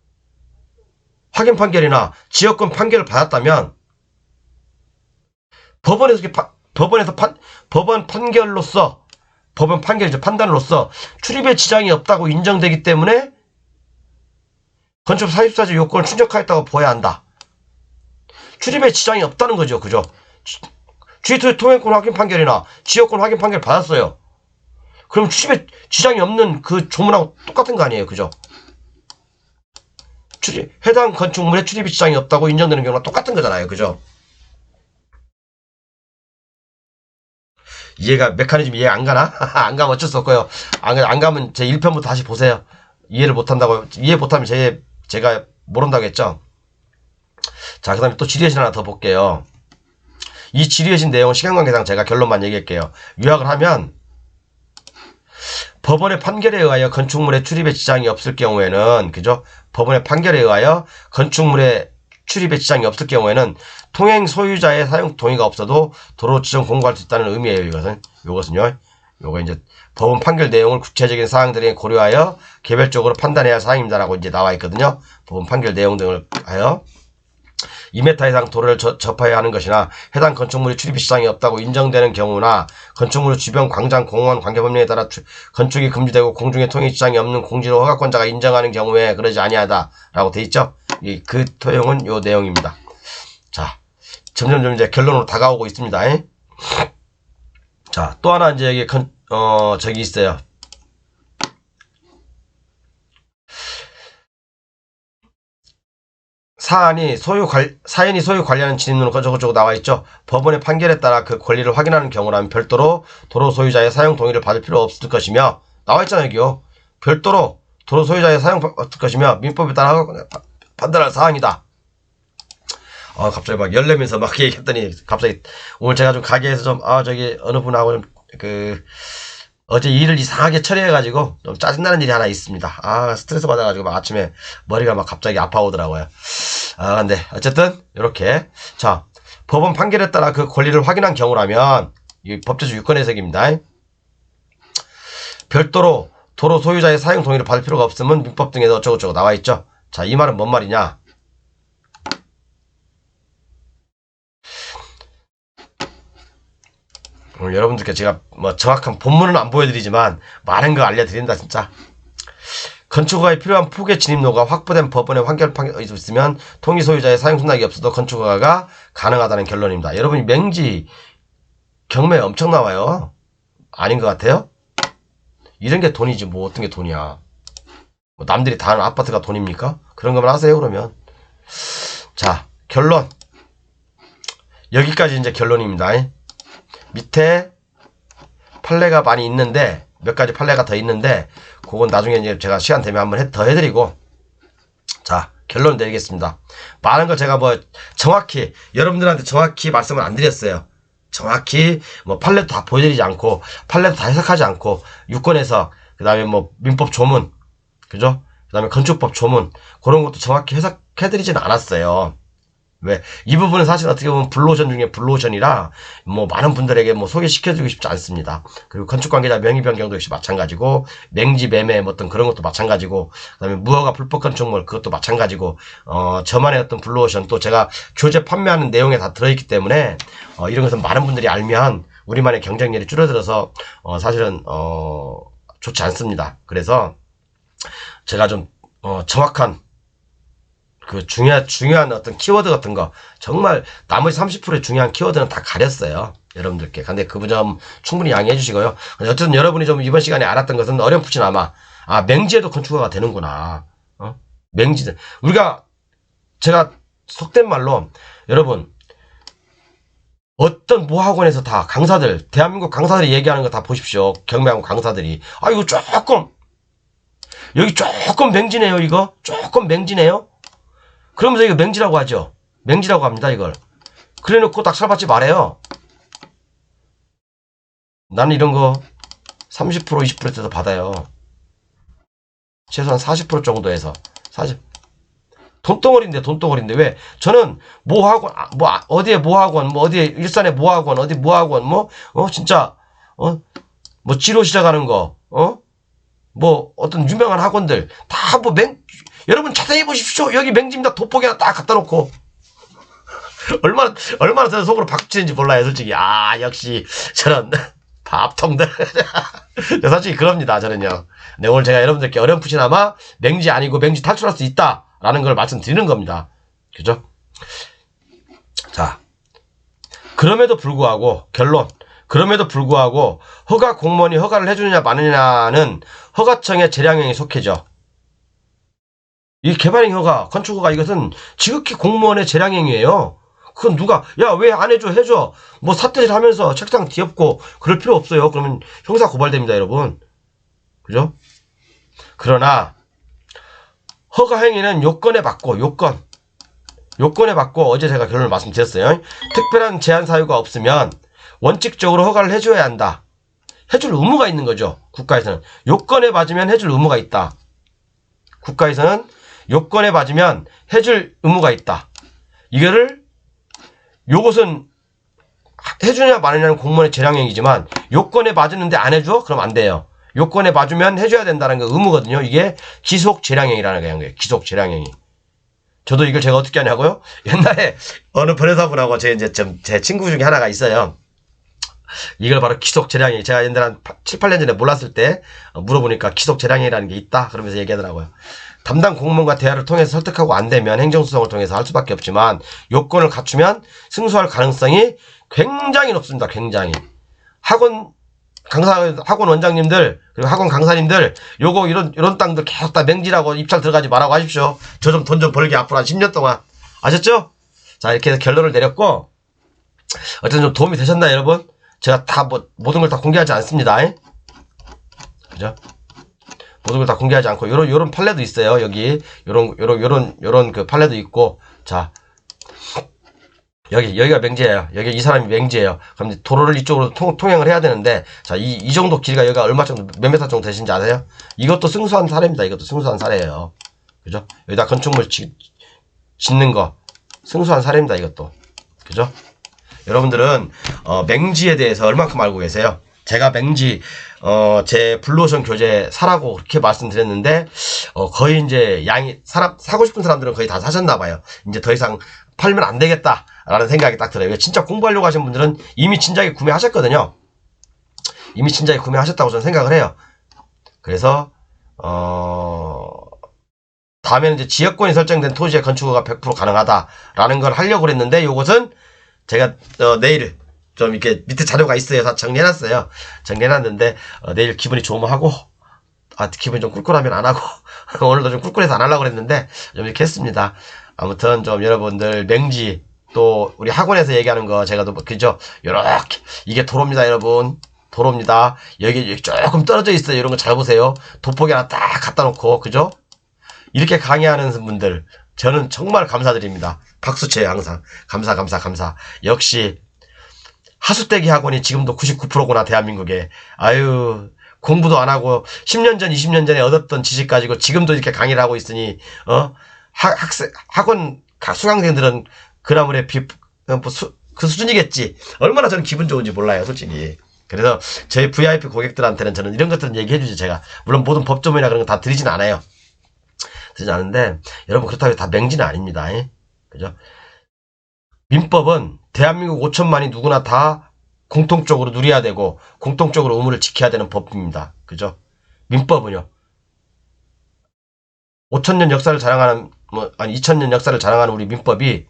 확인 판결이나 지역권 판결을 받았다면 법원 판단으로서 출입에 지장이 없다고 인정되기 때문에 건축법 44조 요건을 충족하였다고 보아야 한다. 출입에 지장이 없다는 거죠. 그죠? 주의토의 통행권 확인 판결이나 지역권 확인 판결 받았어요. 그럼 출입에 지장이 없는 그 조문하고 똑같은 거 아니에요. 그죠? 해당 건축물에 출입에 지장이 없다고 인정되는 경우가 똑같은 거잖아요. 그죠? 메커니즘 이해가 안 가나? 안 가면 어쩔 수 없고요. 안 가면 제 1편부터 다시 보세요. 이해 못하면 제가 모른다고 했죠? 자, 그 다음에 또 지리여신 하나 더 볼게요. 이 지리여신 내용은 시간 관계상 제가 결론만 얘기할게요. 요약을 하면, 법원의 판결에 의하여 건축물의 출입에 지장이 없을 경우에는, 그죠? 법원의 판결에 의하여 건축물의 출입에 지장이 없을 경우에는 통행 소유자의 사용 동의가 없어도 도로 지정 공고할 수 있다는 의미예요. 요것은요. 요거 이제 법원 판결 내용을 구체적인 사항들에 고려하여 개별적으로 판단해야 할 사항입니다라고 이제 나와 있거든요. 법원 판결 내용 등을 하여 2m 이상 도로를 접해야 하는 것이나 해당 건축물이 출입 지장이 없다고 인정되는 경우나 건축물 주변 광장, 공원, 관계법령에 따라 건축이 금지되고 공중에 통행 지장이 없는 공지로 허가권자가 인정하는 경우에 그러지 아니하다라고 돼 있죠. 그 토용은 요 내용입니다. 자, 점점 이제 결론으로 다가오고 있습니다. 자, 또 하나 이제 여기 저기 있어요. 사연이 소유 관리하는 진입로는 저거저거 나와 있죠. 법원의 판결에 따라 그 권리를 확인하는 경우라면 별도로 도로 소유자의 사용 동의를 받을 필요 없을 것이며 나와 있잖아요. 여기요. 별도로 도로 소유자의 사용할 것이며 민법에 따라 판단할 사항이다. 갑자기 막 열내면서 막 얘기했더니 갑자기 오늘 제가 좀 가게에서 좀 저기 어느 분하고 좀 어제 일을 이상하게 처리해가지고 좀 짜증나는 일이 하나 있습니다. 스트레스 받아가지고 막 아침에 머리가 막 갑자기 아파오더라고요. 근데 어쨌든 이렇게 자 법원 판결에 따라 그 권리를 확인한 경우라면 이 법제주 유권 해석입니다. 별도로 도로 소유자의 사용 동의를 받을 필요가 없으면 민법 등에도 어쩌고저쩌고 나와있죠. 자, 이 말은 뭔 말이냐? 오늘 여러분들께 제가 뭐 정확한 본문은 안 보여드리지만 많은 거 알려드린다 진짜. 건축허가에 필요한 폭의 진입로가 확보된 법원의 판결이 있으면 통의 소유자의 사용 승낙이 없어도 건축허가가 가능하다는 결론입니다. 여러분이 맹지 경매 엄청 나와요. 아닌 것 같아요? 이런 게 돈이지 뭐 어떤 게 돈이야. 뭐 남들이 다 하는 아파트가 돈입니까? 그런 거만 하세요 그러면. 자, 결론. 여기까지 이제 결론입니다. 밑에 판례가 많이 있는데 몇 가지 판례가 더 있는데 그건 나중에 이제 제가 시간 되면 한번 더 해드리고, 자 결론 내리겠습니다. 많은 걸 제가 뭐 정확히 여러분들한테 정확히 말씀을 안 드렸어요. 정확히 뭐 판례도 다 보여드리지 않고 판례도 다 해석하지 않고 유권 해석, 그 다음에 뭐 민법 조문, 그죠? 그 다음에 건축법 조문 그런 것도 정확히 해석해드리지는 않았어요. 왜? 이 부분은 사실 어떻게 보면 블루오션 중에 블루오션이라 뭐 많은 분들에게 뭐 소개시켜드리고 싶지 않습니다. 그리고 건축관계자 명의 변경도 역시 마찬가지고 맹지 매매 뭐 어떤 그런 것도 마찬가지고 그다음에 무허가 불법 건축물 그것도 마찬가지고 저만의 어떤 블루오션 또 제가 교재 판매하는 내용에 다 들어있기 때문에 이런 것은 많은 분들이 알면 우리만의 경쟁률이 줄어들어서 사실은 좋지 않습니다. 그래서 제가 좀 정확한 그 중요한 어떤 키워드 같은 거 정말 나머지 30%의 중요한 키워드는 다 가렸어요 여러분들께. 근데 그 점 충분히 양해해 주시고요. 어쨌든 여러분이 좀 이번 시간에 알았던 것은 어렴풋이나마 맹지에도 건축허가가 되는구나. 맹지들 제가 속된 말로 여러분 어떤 모학원에서 다 강사들 대한민국 강사들이 얘기하는 거 다 보십시오. 경매학원 강사들이 이거 여기 조금 맹지네요. 이거 조금 맹지네요. 그러면서 이거 맹지라고 하죠. 맹지라고 합니다, 이걸. 그래 놓고 낙찰받지 말아요. 나는 이런 거 30% 20%대도 받아요. 최소한 40% 정도에서. 돈덩어리인데 왜? 저는 모학원, 어디에 모학원, 어디에 일산에 모학원, 어디 모학원, 진짜, 뭐 지로 시작하는 거, 뭐 어떤 유명한 학원들 다 여러분 자세히 보십시오. 여기 맹지입니다. 돋보기 하나 딱 갖다 놓고 얼마나 저는 속으로 박치는지 몰라요 솔직히. 역시 저런 밥통들 솔직히 그럽니다 저는요. 네, 오늘 제가 여러분들께 어렴풋이나마 맹지 아니고 맹지 탈출할 수 있다 라는 걸 말씀드리는 겁니다. 그죠? 자, 그럼에도 불구하고 결론, 그럼에도 불구하고 허가 공무원이 허가를 해주느냐 마느냐는 허가청의 재량행에 속해져. 이 개발행 허가, 건축허가 이것은 지극히 공무원의 재량행위예요. 그건 누가 왜 안 해줘 해줘 뭐 삿대질 하면서 책상 뒤엎고 그럴 필요 없어요. 그러면 형사 고발됩니다 여러분. 그죠? 그러나 허가 행위는 요건에 받고 요건에 받고 어제 제가 결론을 말씀드렸어요. 특별한 제한 사유가 없으면 원칙적으로 허가를 해줘야 한다. 해줄 의무가 있는 거죠. 국가에서는 요건에 맞으면 해줄 의무가 있다. 국가에서는 요건에 맞으면 해줄 의무가 있다. 요것은 해주냐 마느냐는 공무원의 재량행위지만 요건에 맞았는데 안 해줘? 그럼 안 돼요. 요건에 맞으면 해줘야 된다는 게 의무거든요. 이게 기속 재량행위라는 거예요. 기속 재량행위. 저도 이걸 제가 어떻게 하냐고요? 옛날에 어느 변호사분하고 제 친구 중에 하나가 있어요. 이걸 바로 기속 재량행위. 제가 옛날에 한 7, 8년 전에 몰랐을 때 물어보니까 기속 재량행위라는 게 있다. 그러면서 얘기하더라고요. 담당 공무원과 대화를 통해서 설득하고 안 되면 행정소송을 통해서 할 수밖에 없지만 요건을 갖추면 승소할 가능성이 굉장히 높습니다. 굉장히. 학원 원장님들 그리고 학원 강사님들 요거 이런 땅들 계속 다 맹지라고 입찰 들어가지 말라고 하십시오. 저 좀 돈 좀 벌게 앞으로 한 10년 동안. 아셨죠? 자, 이렇게 해서 결론을 내렸고 어쨌든 좀 도움이 되셨나요 여러분? 제가 다 모든 걸 다 공개하지 않습니다. 그죠? 모든 걸 다 공개하지 않고 요런 판례도 있어요. 여기 요런 그 판례도 있고. 자, 여기가 맹지예요. 여기 이 사람이 맹지예요. 그럼 도로를 이쪽으로 통행을 해야 되는데, 자, 이 정도 길이가 여기가 얼마 정도, 몇 메타 정도 되신지 아세요? 이것도 승소한 사례입니다. 이것도 승소한 사례예요. 그죠? 여기다 건축물 짓는 거 승소한 사례입니다. 이것도. 그죠? 여러분들은 맹지에 대해서 얼만큼 알고 계세요? 제가 맹지 제 블루오션 교재 사라고 그렇게 말씀드렸는데 거의 이제 사고 싶은 사람들은 거의 다 사셨나 봐요. 이제 더 이상 팔면 안 되겠다라는 생각이 딱 들어요. 진짜 공부하려고 하신 분들은 이미 진작에 구매하셨거든요. 이미 진작에 구매하셨다고 저는 생각을 해요. 그래서 다음에는 이제 지역권이 설정된 토지의 건축허가 100% 가능하다라는 걸 하려고 그랬는데, 요것은 제가 내일 좀 이렇게 밑에 자료가 있어요. 다 정리해놨어요. 정리해놨는데 내일 기분이 좋으면 하고, 기분이 좀 꿀꿀하면 안 하고 오늘도 좀 꿀꿀해서 안 하려고 그랬는데 좀 이렇게 했습니다. 아무튼 좀 여러분들 맹지, 또 우리 학원에서 얘기하는 거 제가 또 그죠? 요렇게 이게 도로입니다. 여러분, 도로입니다. 여기 조금 떨어져 있어요. 이런 거 잘 보세요. 돋보기 하나 딱 갖다 놓고, 그죠? 이렇게 강의하는 분들 저는 정말 감사드립니다. 박수 쳐요. 항상 감사. 역시 하수떼기 학원이 지금도 99%구나 대한민국에. 아유, 공부도 안 하고 10년 전 20년 전에 얻었던 지식 가지고 지금도 이렇게 강의를 하고 있으니 학원 수강생들은 그나물의 그 수준이겠지. 얼마나 저는 기분 좋은지 몰라요, 솔직히. 그래서 저희 VIP 고객들한테는 저는 이런 것들은 얘기해 주죠. 제가 물론 모든 법조문이나 그런 거 다 드리진 않아요. 드리지 않은데, 여러분 그렇다고 해서 다 맹지는 아닙니다. 그죠? 민법은 대한민국 5천만이 누구나 다 공통적으로 누려야 되고 공통적으로 의무를 지켜야 되는 법입니다. 그죠? 민법은요. 5천년 역사를 자랑하는 2000년 역사를 자랑하는 우리 민법이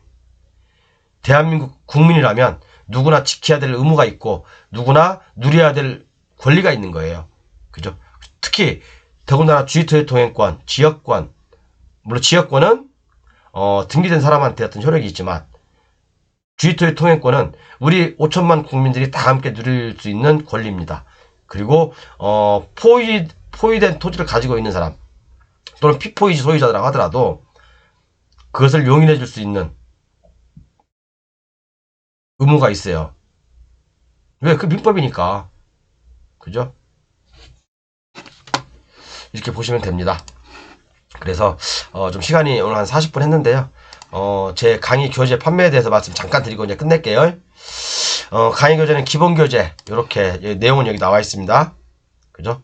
대한민국 국민이라면 누구나 지켜야 될 의무가 있고 누구나 누려야 될 권리가 있는 거예요. 그죠? 특히 더군다나 G2의 통행권, 지역권, 물론 지역권은 등기된 사람한테 어떤 효력이 있지만 G2의 통행권은 우리 5천만 국민들이 다 함께 누릴 수 있는 권리입니다. 그리고 포위된 토지를 가지고 있는 사람 또는 피포이지 소유자라고 하더라도 그것을 용인해 줄 수 있는 의무가 있어요. 왜? 그 민법이니까. 그죠? 이렇게 보시면 됩니다. 그래서 좀 시간이 오늘 한 40분 했는데요. 제 강의 교재 판매에 대해서 말씀 잠깐 드리고 이제 끝낼게요. 강의 교재는 기본 교재 이렇게 내용은 여기 나와 있습니다. 그죠?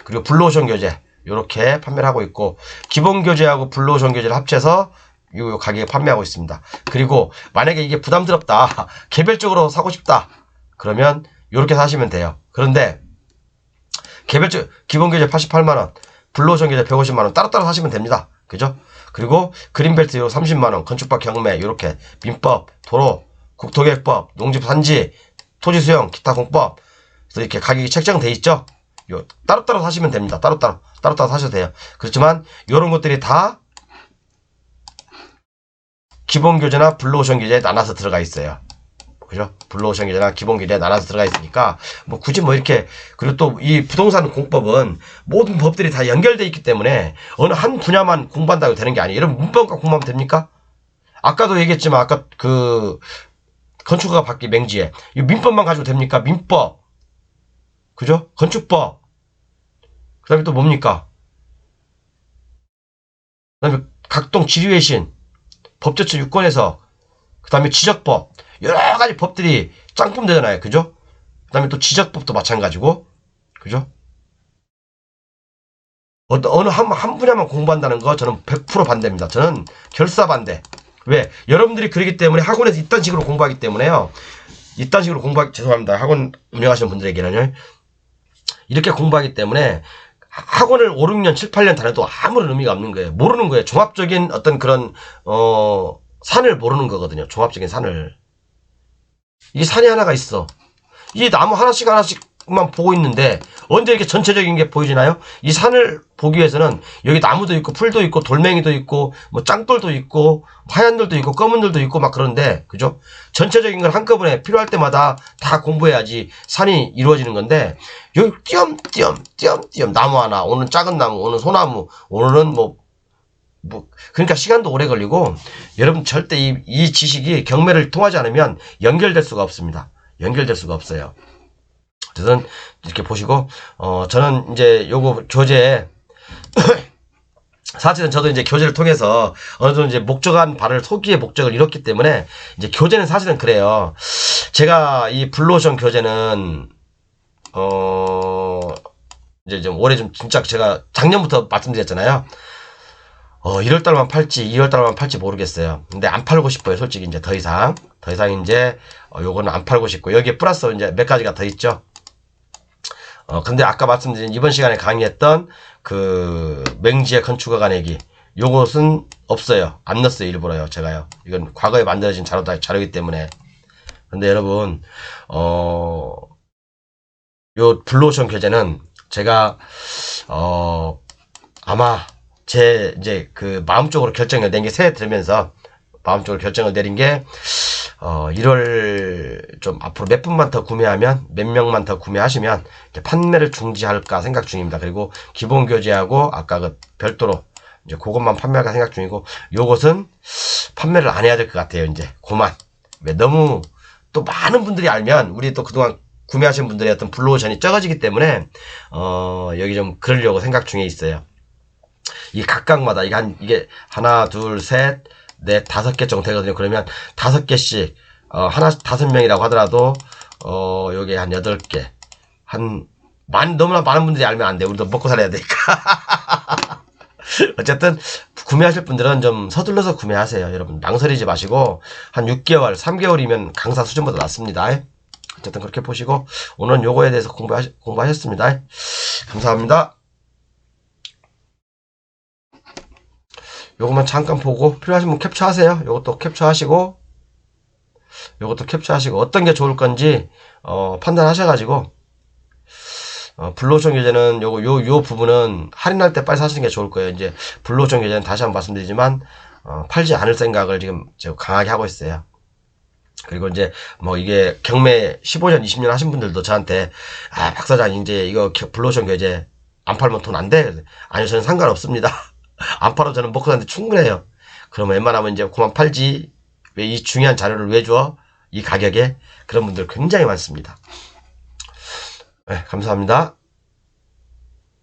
그리고 블루오션 교재 이렇게 판매를 하고 있고, 기본 교재하고 블루오션 교재를 합쳐서 요 가격에 판매하고 있습니다. 그리고 만약에 이게 부담스럽다, 개별적으로 사고 싶다, 그러면 이렇게 사시면 돼요. 그런데 기본 교재 88만원, 블루오션 교재 150만원 따로따로 사시면 됩니다. 그죠? 그리고 그린벨트 30만원, 건축법 경매, 이렇게 민법, 도로, 국토계획법, 농지산지, 토지수용, 기타 공법, 그래서 이렇게 가격이 책정돼 있죠? 요 따로따로 사시면 됩니다. 따로따로 사셔도 돼요. 그렇지만 이런 것들이 다 기본 교재나 블루오션 교재에 나눠서 들어가 있어요. 그죠? 블루오션 교재나 기본 교재에 나눠서 들어가 있으니까 뭐 굳이 뭐 이렇게, 그리고 또 이 부동산 공법은 모든 법들이 다 연결돼 있기 때문에 어느 한 분야만 공부한다고 되는 게 아니에요. 여러분 문법만 공부하면 됩니까? 아까도 얘기했지만 아까 그 건축허가 받기 맹지에 이 민법만 가지고 됩니까? 민법, 그죠? 건축법, 그 다음에 또 뭡니까? 그 다음에 각동 지류의 신, 법제처 유권해석, 그 다음에 지적법, 여러가지 법들이 짱품 되잖아요. 그죠? 그 다음에 또 지적법도 마찬가지고, 그죠? 어느 한 분야만 공부한다는 거 저는 100% 반대입니다. 저는 결사 반대. 왜? 여러분들이 그러기 때문에 학원에서 이딴 식으로 공부하기 때문에요. 죄송합니다. 학원 운영하시는 분들에게는요. 이렇게 공부하기 때문에 학원을 5, 6년, 7, 8년 다녀도 아무런 의미가 없는 거예요. 모르는 거예요. 종합적인 어떤 그런 산을 모르는 거거든요. 종합적인 산을. 이게 산이 하나가 있어. 이 나무 하나씩 산만 보고 있는데 언제 이렇게 전체적인 게 보여지나요? 이 산을 보기 위해서는 여기 나무도 있고 풀도 있고 돌멩이도 있고 뭐 짱돌도 있고 하얀돌도 있고 검은돌도 있고 막 그런데 그죠? 전체적인 걸 한꺼번에 필요할 때마다 다 공부해야지 산이 이루어지는 건데 여기 띄엄띄엄 나무 하나, 오늘 작은 나무, 오늘 소나무, 오늘은 그러니까 시간도 오래 걸리고, 여러분 절대 이 지식이 경매를 통하지 않으면 연결될 수가 없습니다. 연결될 수가 없어요. 어쨌든 이렇게 보시고, 저는 이제 요거 교재, 사실은 저도 이제 교재를 통해서 어느 정도 이제 목적한 바를 소기의 목적을 이뤘기 때문에, 이제 교재는 사실은 그래요. 제가 이 블루오션 교재는, 이제 좀 올해 좀 진짜 제가 작년부터 말씀드렸잖아요. 1월달만 팔지 2월달만 팔지 모르겠어요. 근데 안 팔고 싶어요. 솔직히 이제 더 이상 이제 요거는 안 팔고 싶고, 여기에 플러스 이제 몇 가지가 더 있죠. 근데 아까 말씀드린 이번 시간에 강의했던 그 맹지의 건축가 내기, 요것은 없어요. 안 넣었어요. 일부러요. 제가요. 이건 과거에 만들어진 자료이기 때문에. 근데 여러분, 요 블루오션 교재는 제가 아마 제 이제 그 마음적으로 결정을 낸 게, 새해 들면서 마음적으로 결정을 내린 게 1월 좀 앞으로 몇 분만 더 구매하면, 몇 명만 더 구매하시면 이제 판매를 중지할까 생각 중입니다. 그리고 기본 교재하고 아까 그 별도로 이제 그것만 판매할까 생각 중이고, 요것은 판매를 안 해야 될 것 같아요. 이제 그만. 왜 너무 또 많은 분들이 알면 우리 또 그동안 구매하신 분들의 어떤 블루오션이 적어지기 때문에 여기 좀 그러려고 생각 중에 있어요. 이 각각마다 이게 하나, 둘, 셋, 넷, 5개 정도 되거든요. 그러면 5개씩 하나 5명이라고 하더라도 여기 한 8개, 너무나 많은 분들이 알면 안 돼. 우리도 먹고 살아야 되니까. 어쨌든 구매하실 분들은 좀 서둘러서 구매하세요. 여러분 망설이지 마시고 한 6개월, 3개월이면 강사 수준보다 낫습니다. 어쨌든 그렇게 보시고, 오늘은 요거에 대해서 공부하셨습니다. 감사합니다. 요것만 잠깐 보고 필요하신 분 캡처하세요. 요것도 캡처하시고 어떤 게 좋을 건지 판단하셔가지고, 블루오션 교재는 요 부분은 할인할 때 빨리 사시는 게 좋을 거예요. 이제 블루오션 교재는 다시 한번 말씀드리지만 팔지 않을 생각을 지금 제가 강하게 하고 있어요. 그리고 이제 이게 경매 15년 20년 하신 분들도 저한테 박 사장 이제 이거 블루오션 교재 안 팔면 돈 안 돼? 아니요, 저는 상관없습니다. 안 팔아도 저는 먹고 사는데 충분해요. 그러면 웬만하면 이제 그만 팔지, 왜 이 중요한 자료를 왜 줘? 이 가격에. 그런 분들 굉장히 많습니다. 네, 감사합니다.